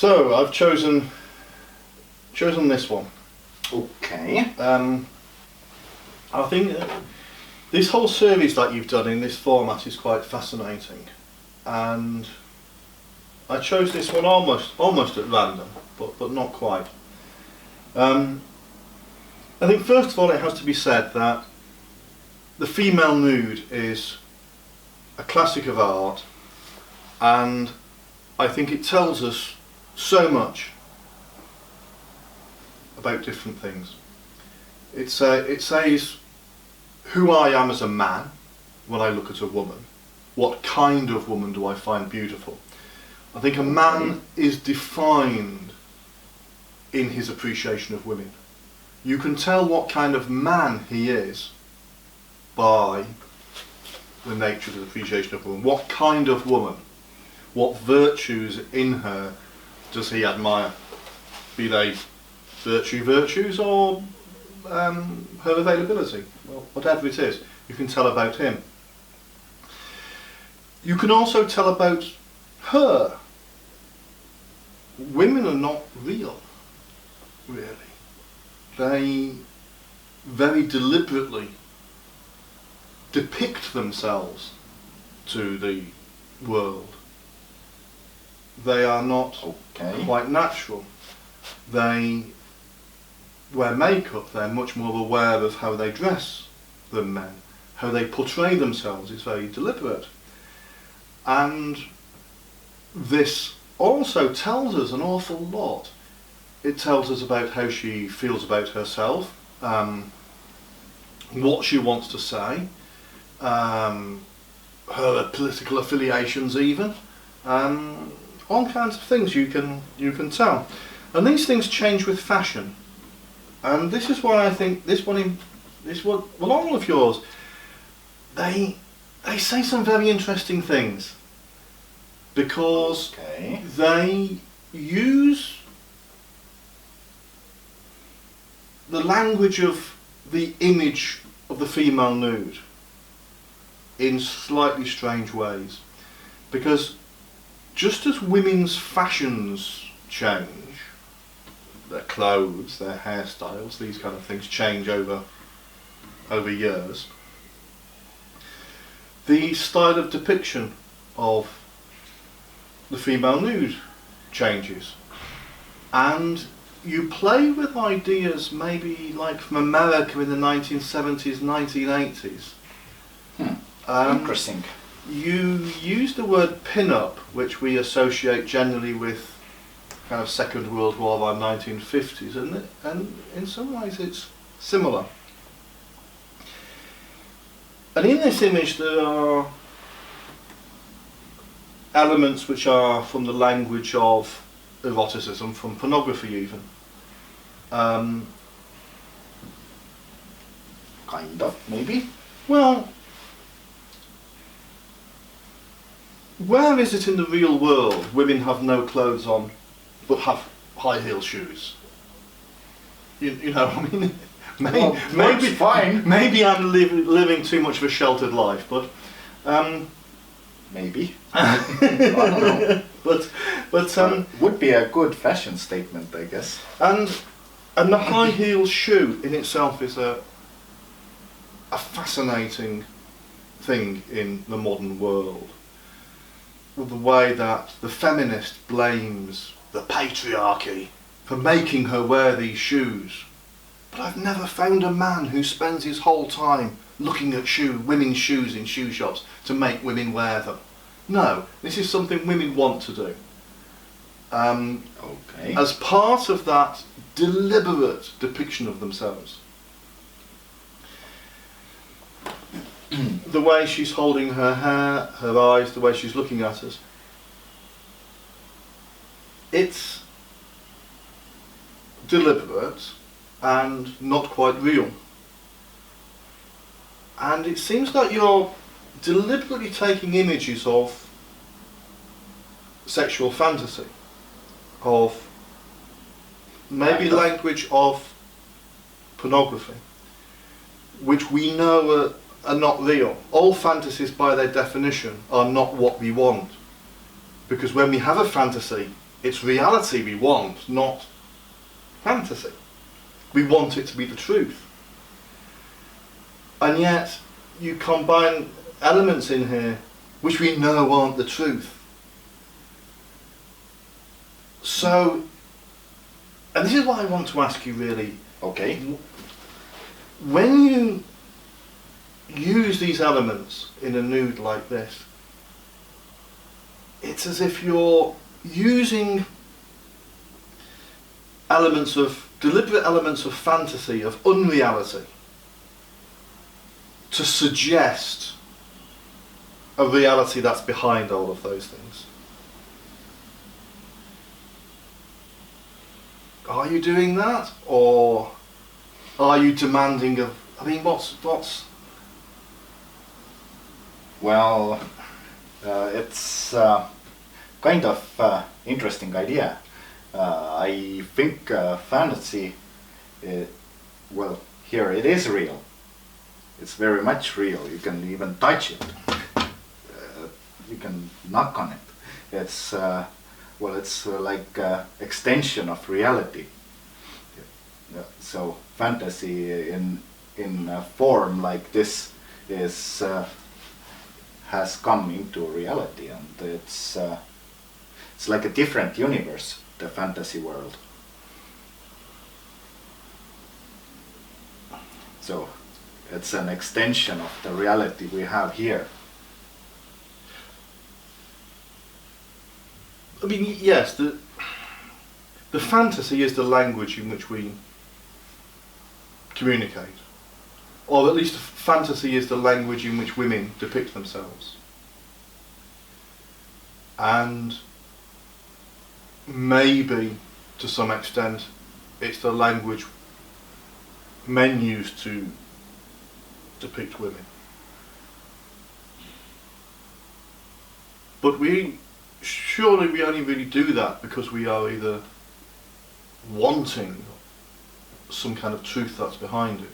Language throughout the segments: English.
So I've chosen this one. Okay. I think this whole series that you've done in this format is quite fascinating, and I chose this one almost at random, but not quite. I think first of all it has to be said that the female nude is a classic of art, and I think it tells us so much about different things. It says who I am as a man when I look at a woman. What kind of woman do I find beautiful? I think a man is defined in his appreciation of women. You can tell what kind of man he is by the nature of his appreciation of woman. What kind of woman, what virtues in her does he admire? Be they virtues or her availability, well, whatever it is, you can tell about him. You can also tell about her. Women are not real, really. They very deliberately depict themselves to the world. They are not quite natural. They wear makeup, they're much more aware of how they dress than men. How they portray themselves is very deliberate. And this also tells us an awful lot. It tells us about how she feels about herself, what she wants to say, her political affiliations even, all kinds of things you can tell. And these things change with fashion. And this is why I think all of yours, they say some very interesting things, because they use the language of the image of the female nude in slightly strange ways. Because just as women's fashions change, their clothes, their hairstyles, these kind of things change over years, the style of depiction of the female nude changes. And you play with ideas maybe like from America in the 1970s, 1980s. Interesting. You use the word pin-up, which we associate generally with kind of Second World War by 1950s, and in some ways it's similar. And in this image there are elements which are from the language of eroticism, from pornography even. Kind of, maybe? Well, where is it in the real world women have no clothes on but have high heel shoes? You know, I mean, maybe I'm living too much of a sheltered life, but maybe. I don't know. But would be a good fashion statement, I guess. And the high heel shoe in itself is a fascinating thing in the modern world. With the way that the feminist blames the patriarchy for making her wear these shoes. But I've never found a man who spends his whole time looking at women's shoes in shoe shops to make women wear them. No, this is something women want to do. As part of that deliberate depiction of themselves. The way she's holding her hair, her eyes, the way she's looking at us. It's deliberate and not quite real. And it seems that you're deliberately taking images of sexual fantasy, of maybe language of pornography, which we know are not real. All fantasies by their definition are not what we want. Because when we have a fantasy, It's reality we want, not fantasy. We want it to be the truth. And yet, you combine elements in here which we know aren't the truth. So, and this is what I want to ask you really. Okay. When you use these elements in a nude like this, it's as if you're using deliberate elements of fantasy, of unreality, to suggest a reality that's behind all of those things. Are you doing that, or are you demanding of? I mean, what's? Well, it's kind of interesting idea. I think fantasy, well, here it is real. It's very much real. You can even touch it. You can knock on it. It's well, it's like extension of reality. So fantasy in a form like this is has come into reality, and it's like a different universe, the fantasy world. So it's an extension of the reality we have here. I mean, yes, the fantasy is the language in which we communicate, or at least fantasy is the language in which women depict themselves, and maybe to some extent it's the language men use to depict women. But surely we only really do that because we are either wanting some kind of truth that's behind it.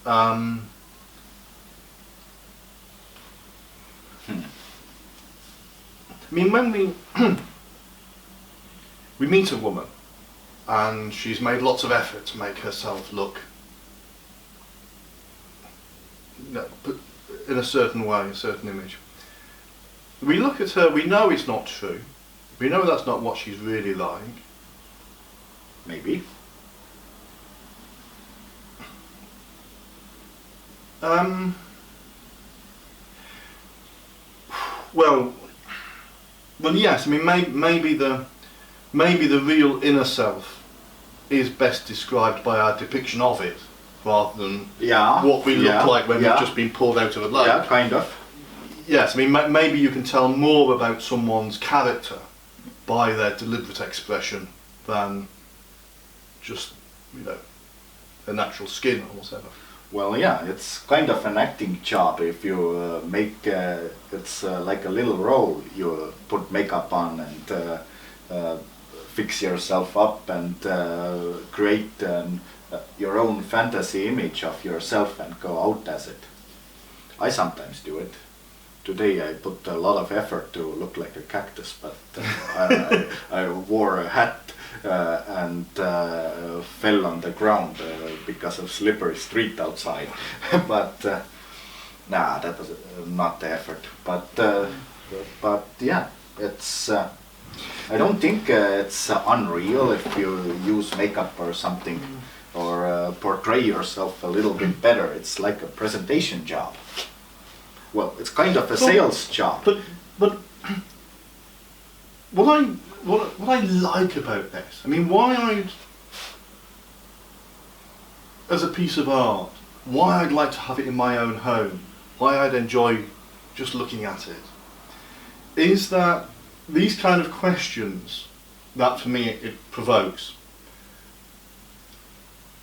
I mean, when we meet a woman and she's made lots of effort to make herself look, but in a certain way, a certain image. We look at her, we know it's not true. We know that's not what she's really like. Maybe. Well, yes. I mean, maybe the real inner self is best described by our depiction of it, rather than what we look like when we've just been pulled out of a lake. Yeah, kind of. Yes, I mean, maybe you can tell more about someone's character by their deliberate expression than just, their natural skin or whatever. Well, yeah, it's kind of an acting job. If you make it's like a little role, you put makeup on and fix yourself up and create your own fantasy image of yourself and go out as it. I sometimes do it. Today I put a lot of effort to look like a cactus, but I wore a hat and fell on the ground because of slippery street outside. But nah, that was not the effort. But yeah, it's. I don't think it's unreal if you use makeup or something, or portray yourself a little bit better. It's like a presentation job. Well, it's kind of a sales job. But what I like about this, I mean, as a piece of art, why I'd like to have it in my own home, why I'd enjoy just looking at it, is that these kind of questions that for me it provokes,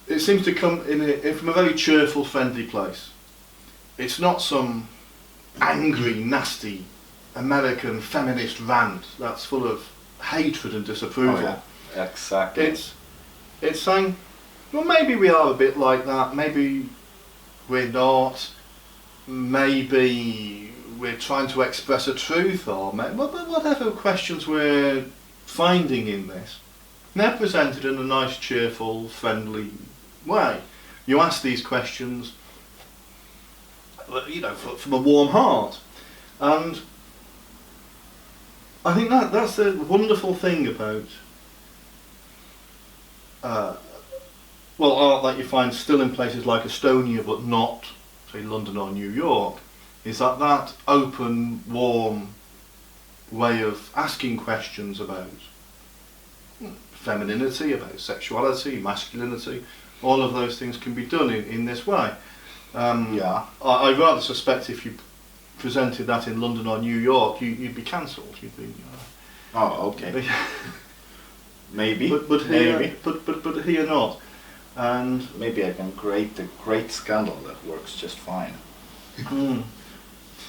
it seems to come from a very cheerful, friendly place. It's not some angry, nasty American feminist rant that's full of hatred and disapproval. Oh, yeah. Exactly. It's saying, well, maybe we are a bit like that, maybe we're not, maybe we're trying to express a truth, or whatever questions we're finding in this, they're presented in a nice, cheerful, friendly way. You ask these questions, you know, from a warm heart, and I think that's the wonderful thing about art that you find still in places like Estonia, but not, say, London or New York, is that open, warm way of asking questions about femininity, about sexuality, masculinity. All of those things can be done in this way. I rather suspect if you presented that in London or New York, you'd be cancelled. You'd be. Oh, okay. Maybe. But here, maybe. But here not. And maybe I can create a great scandal that works just fine.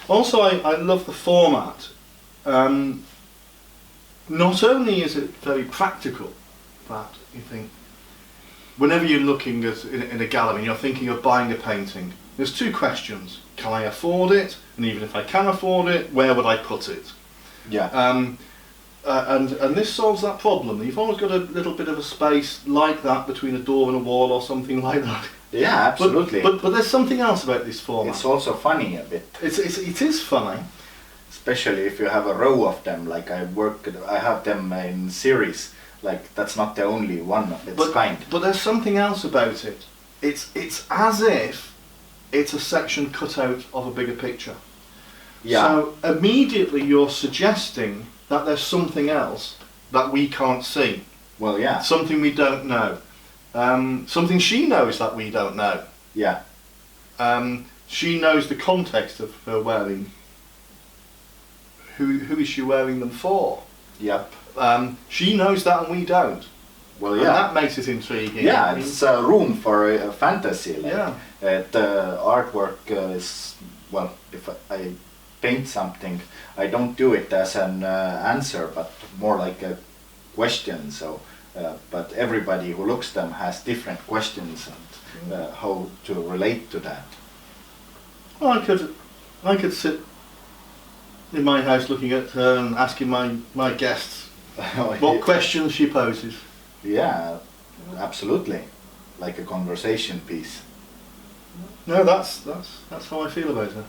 Also, I love the format. Not only is it very practical, that you think, whenever you're looking at in a gallery and you're thinking of buying a painting, there's two questions: can I afford it? And even if I can afford it, where would I put it? Yeah. And this solves that problem. You've always got a little bit of a space like that between a door and a wall or something like that. Yeah, absolutely. But there's something else about this format. It's also funny a bit. It is funny. Especially if you have a row of them, like I have them in series. Like that's not the only one of its kind. But there's something else about it. It's as if it's a section cut out of a bigger picture. Yeah. So immediately you're suggesting that there's something else that we can't see. Well, yeah. Something we don't know. Something she knows that we don't know. Yeah. She knows the context of her wearing. Who is she wearing them for? Yep. She knows that and we don't. Well, yeah. And that makes it intriguing. Yeah, I mean, it's a room for a fantasy. Like, yeah. The artwork is, well, if I paint something, I don't do it as an answer, but more like a question. So, but everybody who looks them has different questions and how to relate to that. Well, I could sit in my house looking at her and asking my guests what questions she poses. Yeah, absolutely, like a conversation piece. No, that's how I feel about her.